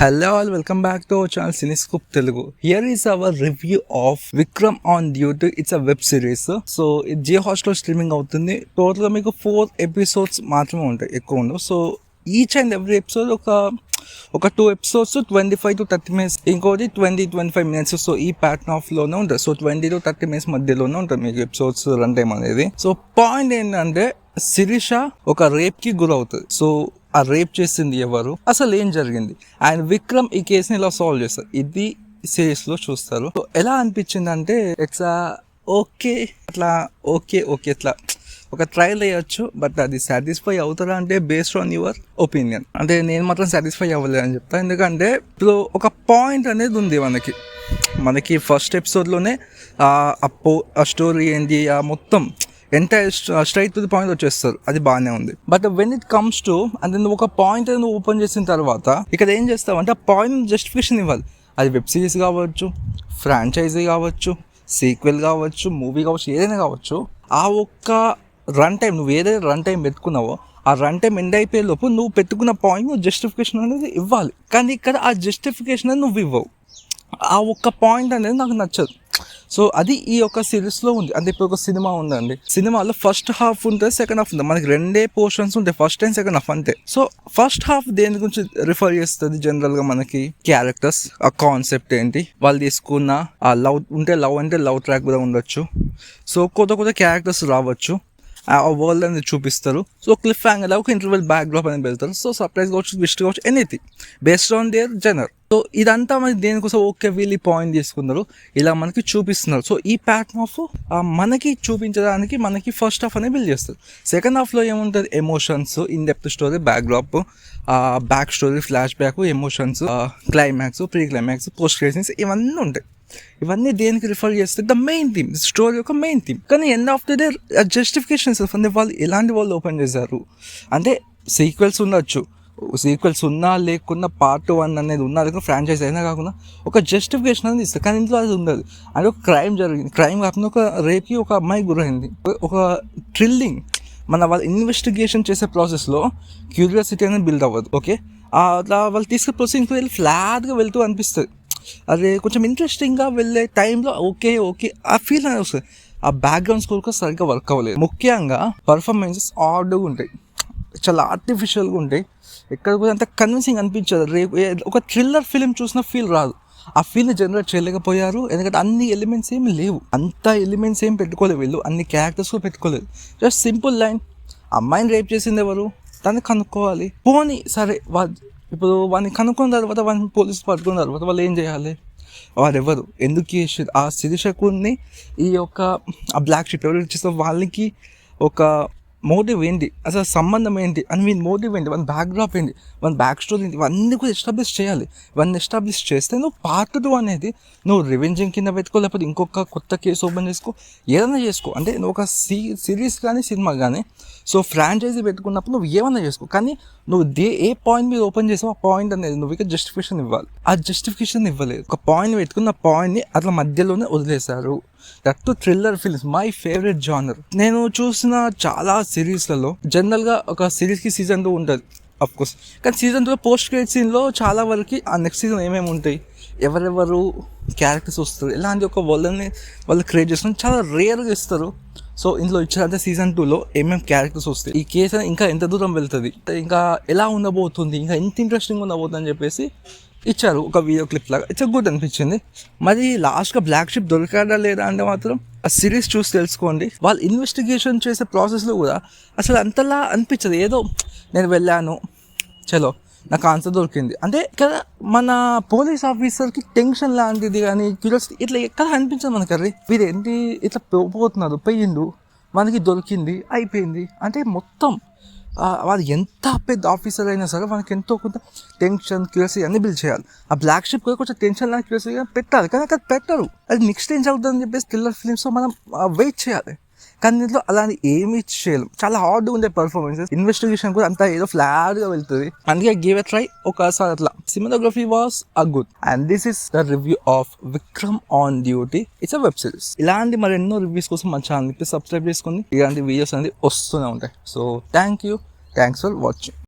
Hello all, welcome back to our channel Cinescope Telugu. Here is our review of Vikram on Duty. It's a web series. So it Jio Hotstar streaming అవుతుంది. టోటల్గా మీకు 4 episodes మాత్రమే ఉంటాయి, ఎక్కువ ఉండవు. So each and every episode ఒక 2 episodes 25 to 30 minutes, ఇంకోటి 20-25 minutes. So ఈ ప్యాటర్న్ ఆఫ్లోనే ఉంటుంది. సో 20 to 30 minutes మధ్యలోనే ఉంటుంది మీకు ఎపిసోడ్స్ రన్ టైం అనేది. సో పాయింట్ ఏంటంటే శిరీష ఒక రేప్కి గురవుతుంది. సో ఆ రేప్ చేసింది ఎవరు, అసలు ఏం జరిగింది, అండ్ విక్రమ్ ఈ కేసుని ఇలా సాల్వ్ చేస్తారు. ఇది సిరీస్ లో చూస్తారు. సో ఎలా అనిపించింది అంటే ఇట్స్ ఓకే, అట్లా ఓకే అట్లా ఒక ట్రయల్ అయ్యొచ్చు. బట్ అది సాటిస్ఫై అవుతారా అంటే బేస్డ్ ఆన్ యువర్ ఒపీనియన్. అంటే నేను మాత్రం సాటిస్ఫై అవ్వలేదు అని చెప్తా. ఎందుకంటే ఇప్పుడు ఒక పాయింట్ అనేది ఉంది మనకి ఫస్ట్ ఎపిసోడ్లోనే ఆ స్టోరీ ఏంటి, ఆ మొత్తం entire straight to the point వచ్చేస్తారు. అది బాగానే ఉంది. But when it comes to అంటే నువ్వు ఒక పాయింట్ నువ్వు ఓపెన్ చేసిన తర్వాత ఇక్కడ ఏం చేస్తావు అంటే ఆ పాయింట్ జస్టిఫికేషన్ ఇవ్వాలి. అది వెబ్ సిరీస్ కావచ్చు, ఫ్రాంచైజీ కావచ్చు, సీక్వెల్ కావచ్చు, మూవీ కావచ్చు, ఏదైనా కావచ్చు. ఆ ఒక్క రన్ టైం నువ్వు ఏదైతే రన్ టైం పెట్టుకున్నావో ఆ రన్ టైం ఎండ్ అయిపోయే లోపు నువ్వు పెట్టుకున్న పాయింట్ నువ్వు జస్టిఫికేషన్ అనేది ఇవ్వాలి. కానీ ఇక్కడ ఆ జస్టిఫికేషన్ అనేది నువ్వు ఇవ్వవు. ఆ ఒక్క పాయింట్ అనేది నాకు నచ్చదు. సో అది ఈ యొక్క సిరీస్లో ఉంది. అంటే ఇప్పుడు ఒక సినిమా ఉందండి, సినిమాలో ఫస్ట్ హాఫ్ ఉంటుంది, సెకండ్ హాఫ్ ఉంటుంది. మనకి రెండే పోర్షన్స్ ఉంటాయి, ఫస్ట్ అండ్ సెకండ్ హాఫ్ అంతే. సో ఫస్ట్ హాఫ్ దేని గురించి రిఫర్ చేస్తుంది జనరల్గా మనకి క్యారెక్టర్స్, ఆ కాన్సెప్ట్ ఏంటి, వాళ్ళు తీసుకున్న ఆ లవ్ ఉంటే లవ్ అంటే లవ్ ట్రాక్ కూడా ఉండొచ్చు. సో కొత్త క్యారెక్టర్స్ రావచ్చు, ఆ వరల్డ్ అనేది చూపిస్తారు. సో క్లిఫ్ హ్యాంగర్ ఒక ఇంటర్వెల్ బ్యాక్ డ్రాప్ అనేది వెళ్తారు. సో సర్ప్రైజ్ కావచ్చు, ట్విస్ట్ కావచ్చు, anything based on their genre. సో ఇదంతా మనకి దేనికోసం ఓకే వీళ్ళు పాయింట్ తీసుకున్నారు, ఇలా మనకి చూపిస్తున్నారు. సో ఈ ప్యాటర్న్ ఆఫ్ మనకి చూపించడానికి మనకి ఫస్ట్ హాఫ్ అనేది బిల్డ్ చేస్తారు. సెకండ్ హాఫ్లో ఏముంటుంది, emotions, in depth story, back drop, back story, flash back, emotions, climax, pre climax, post credits, ఇవన్నీ ఉంటాయి. ఇవన్నీ దేనికి రిఫర్ చేస్తే ద మెయిన్ థీమ్, స్టోరీ యొక్క మెయిన్ థీమ్. కానీ end of the day justifications అంటే వాళ్ళు ఎలాంటి వాళ్ళు ఓపెన్ చేశారు అంటే సీక్వెల్స్ ఉండొచ్చు, సీక్వెల్స్ ఉన్నా లేకున్నా పార్ట్ 1 అనేది ఉన్నా లేకుండా ఫ్రాంచైజ్ అయినా కాకుండా ఒక జస్టిఫికేషన్ అనేది ఇస్తారు. కానీ ఇంట్లో అది ఉండదు. అంటే ఒక క్రైమ్ జరిగింది, క్రైమ్ కాకుండా ఒక రేప్కి ఒక అమ్మాయి గురైంది, ఒక థ్రిల్లింగ్ వాళ్ళ ఇన్వెస్టిగేషన్ చేసే ప్రాసెస్లో క్యూరియాసిటీ అనేది బిల్డ్ అవ్వదు. ఓకే, అట్లా వాళ్ళు తీసుకునే ప్రాసెస్ వెళ్ళి ఫ్లాట్గా వెళ్తూ అనిపిస్తుంది. అదే కొంచెం ఇంట్రెస్టింగ్గా వెళ్ళే టైంలో ఓకే ఆ ఫీల్ అనేది వస్తుంది. ఆ బ్యాక్గ్రౌండ్ స్కోర్ కూడా సరిగ్గా వర్క్ అవ్వలేదు. ముఖ్యంగా పర్ఫార్మెన్సెస్ ఆర్డ్గా ఉంటాయి, చాలా ఆర్టిఫిషియల్గా ఉంటాయి, ఎక్కడ కూడా అంత కన్విన్సింగ్ అనిపించదు. రేపు ఒక థ్రిల్లర్ ఫిలిం చూసిన ఫీల్ రాదు. ఆ ఫీల్ని జనరేట్ చేయలేకపోయారు. ఎందుకంటే అన్ని ఎలిమెంట్స్ ఏమి లేవు, అంత ఎలిమెంట్స్ ఏం పెట్టుకోలేదు వీళ్ళు, అన్ని క్యారెక్టర్స్ కూడా పెట్టుకోలేదు. జస్ట్ సింపుల్ లైన్, అమ్మాయిని రేప్ చేసింది ఎవరు, దాన్ని కనుక్కోవాలి. పోనీ సరే, ఇప్పుడు వాడిని కనుక్కున్న తర్వాత వాడిని పోలీసులు పట్టుకున్న తర్వాత వాళ్ళు ఏం చేయాలి, వారెవరు, ఎందుకు చేసి ఆ శిరీషకుని ఈ యొక్క ఆ బ్లాక్ షిప్ ఎవరు చేస్తే వాళ్ళకి ఒక మోటివ్ ఏంటి, అసలు సంబంధం ఏంటి అని, మీ మోటివ్ ఏంటి, మన బ్యాక్డ్రాప్ ఏంటి, మన బ్యాక్ స్టోరీ ఏంటి, ఇవన్నీ కూడా ఎస్టాబ్లిష్ చేయాలి. ఇవన్నీ ఎస్టాబ్లిష్ చేస్తే నువ్వు పార్ట్ 2 అనేది నువ్వు రివెంజింగ్ కింద పెట్టుకో, లేకపోతే ఇంకొక కొత్త కేసు ఓపెన్ చేసుకో, ఏదైనా చేసుకో. అంటే నువ్వు ఒక సిరీస్ కానీ సినిమా కానీ సో ఫ్రాంచైజీ పెట్టుకున్నప్పుడు నువ్వు ఏమన్నా చేసుకో. కానీ నువ్వు ఏ పాయింట్ మీద ఓపెన్ చేసావు ఆ పాయింట్ అనేది నువ్వు ఇక జస్టిఫికేషన్ ఇవ్వాలి. ఆ జస్టిఫికేషన్ ఇవ్వలేదు. ఒక పాయింట్ పెట్టుకున్న పాయింట్ని అట్లా మధ్యలోనే వదిలేశారు. That to thriller films my favourite genre. నేను చూసిన చాలా సిరీస్లలో జనరల్గా ఒక సిరీస్కి సీజన్ 2 ఉంటుంది అఫ్ కోర్స్, కానీ సీజన్ 2 పోస్ట్ క్రెడిట్ సీన్లో చాలా వరకు ఆ నెక్స్ట్ సీజన్ ఏమేమి ఉంటాయి, ఎవరెవరు క్యారెక్టర్స్ వస్తారు, ఎలాంటి ఒక వాళ్ళు క్రియేట్ చేస్తున్నారు, చాలా రేర్గా ఇస్తారు. సో ఇందులో ఇచ్చారంటే సీజన్ 2లో ఏమేమి క్యారెక్టర్స్ వస్తాయి, ఈ కేసు ఇంకా ఎంత దూరం వెళ్తుంది, ఇంకా ఎలా ఉండబోతుంది, ఇంకా ఎంత ఇంట్రెస్టింగ్ ఉండబోతుంది అని చెప్పేసి ఇచ్చారు ఒక వీడియో క్లిప్ లాగా. ఇట్స్ గుడ్ అనిపించింది. మరి లాస్ట్గా బ్లాక్ షిప్ దొరికాడా లేదా అంటే మాత్రం ఆ సిరీస్ చూసి తెలుసుకోండి. వాళ్ళు ఇన్వెస్టిగేషన్ చేసే ప్రాసెస్లో కూడా అసలు అంతలా అనిపించదు. ఏదో నేను వెళ్ళాను, చలో నాకు ఆన్సర్ దొరికింది అంటే ఇక్కడ మన పోలీస్ ఆఫీసర్కి టెన్షన్ లాంటిది కానీ క్యూరియాసిటీ ఇట్లా ఎక్కడ అనిపించదు మనకి. అరే వీరు ఏంటి ఇట్లా పోతున్నారు, పోయిండు, మనకి దొరికింది, అయిపోయింది అంటే మొత్తం వాళ్ళు ఎంత పెద్ద ఆఫీసర్ అయినా సరే మనకి ఎంతో కొంత టెన్షన్, క్యూరియాసిటీ అన్ని బిల్డ్ చేయాలి. ఆ బ్లాక్ షిప్ కూడా కొంచెం టెన్షన్ లాంటి క్యూరియాసిటీ పెట్టాలి. కానీ అక్కడ పెట్టరు. అది నెక్స్ట్ ఏం చదువుతుందని చెప్పేసి థ్రిల్లర్ ఫిలిమ్స్లో మనం వెయిట్ చేయాలి. కానీ దీంట్లో అలాంటి ఏమీ చేయలేం. చాలా హార్డ్గా ఉండే పర్ఫార్మెన్సెస్, ఇన్వెస్టిగేషన్ కూడా అంతా ఏదో ఫ్లాట్గా వెళ్తుంది. అందుకే గివ్ ఎ ట్రై ఒకసారి అట్లా. Cinematography was a good and this is the review of Vikram on duty. It's a web series. ఇలాంటి మరెన్నో రివ్యూస్ కోసం మన ఛానల్ని సబ్స్క్రైబ్ చేసుకోండి. ఇలాంటి వీడియోస్ అనేది వస్తూనే ఉంటాయి. So thanks for watching.